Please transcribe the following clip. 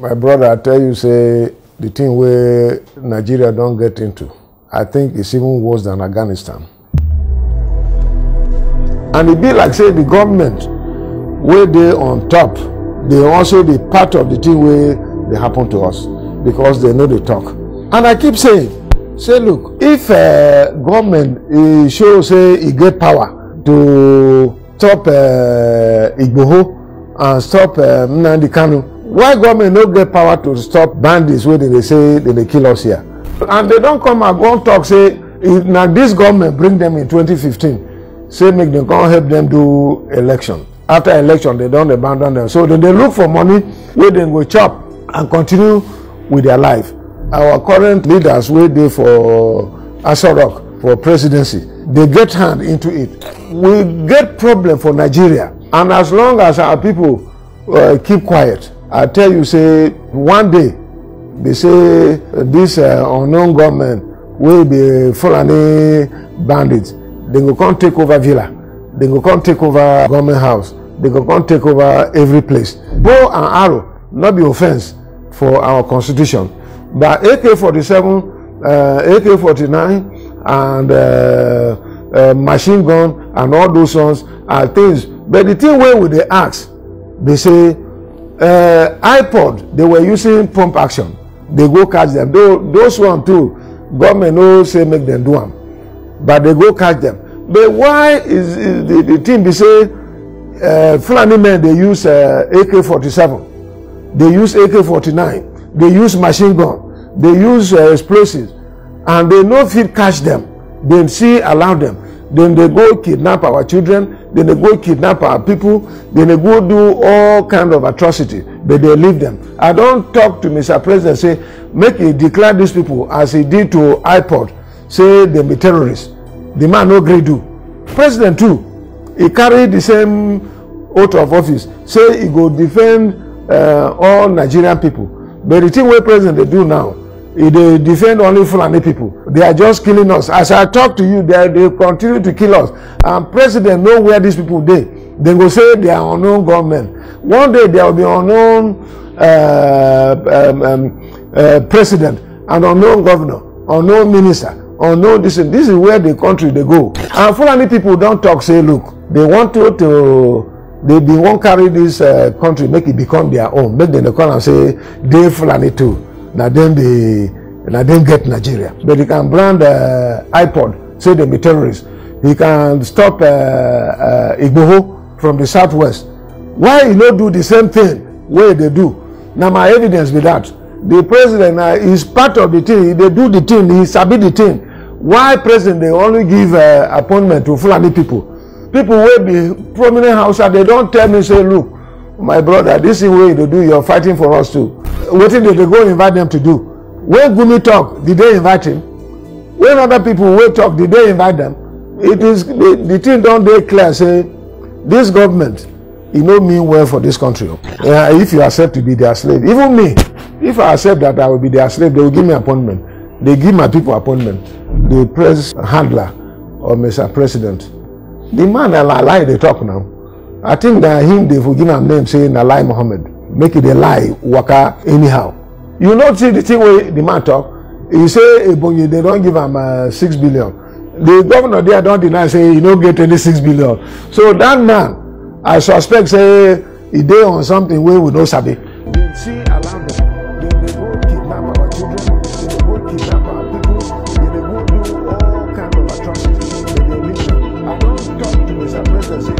My brother, I tell you, say, the thing where Nigeria don't get into, I think it's even worse than Afghanistan. And it be like, say, the government, where they on top, they also be part of the thing where they happen to us, because they know they talk. And I keep saying, say, look, if government show, say, it get power to stop Igboho and stop Nnamdi Kanu, why government no get power to stop bandits where they say they kill us here? And they don't come and go and talk, say, now this government bring them in 2015, say make them come help them do election. After election, they don't abandon them. So they look for money where they go chop and continue with their life. Our current leaders where they for Aso Rock, for presidency, they get hand into it. We get problem for Nigeria. And as long as our people keep quiet, I tell you, say, one day, they say this unknown government will be Fulani bandits. They go come take over villa. They go come take over government house. They go come take over every place. Bow and arrow, not be offense for our constitution. But AK-47, AK-49, and machine gun and all those ones are things. But the thing where they ask, they say, iPod, they were using pump action. They go catch them. Those one too, government no say make them do them, but they go catch them. But why is the thing they say Fulani men they use AK-47, they use AK-49, they use machine gun, they use explosives, and they no fit catch them. They see allow them. Then they go kidnap our children, then they go kidnap our people, then they go do all kind of atrocity, but they leave them. I don't talk to Mr. President, say, make he declare these people as he did to iPod, say they be terrorists. The man no grade do. President too, he carried the same oath of office, say he go defend all Nigerian people. But the thing where President they do now, they defend only Fulani people. They are just killing us. As I talk to you, they continue to kill us. And President know where these people dey. They go say they are unknown government. One day there will be unknown president and unknown governor, unknown minister, unknown this. This is where the country they go. And Fulani people don't talk, say, look, they want they won't carry this country, make it become their own. Make them come and say, they Fulani too. Now then get Nigeria. But he can brand iPod, say they be terrorists. He can stop Igboho from the southwest. Why he not do the same thing where they do? Now my evidence be that the president is part of the thing. They do the thing. He sabi the thing. Why president they only give appointment to Fulani people? People will be prominent Hausa. They don't tell me, say, look, my brother, this is way to do. You're fighting for us too. What did they go invite them to do? When Gumi talk, did they invite him? When other people will talk, did they invite them? It is the thing don't they clear, say, this government, it no mean well for this country. If you accept to be their slave, even me, if I accept that I will be their slave, they will give me appointment. They give my people appointment. The press handler or Mr. President, the man a lie they talk now. I think that him they will give him name saying Alai Muhammad. Make it a lie, waka anyhow. You not see the thing where the man talk. He say they don't give him 6 billion. The governor there don't deny, say he don't get any 6 billion. So that man, I suspect, say he dey on something where we don't sabi. They see allow them. They go kidnap our children. They go kidnap our people. They go do all kind of atrocities. They leave them. I don't talk to Mr. President, say,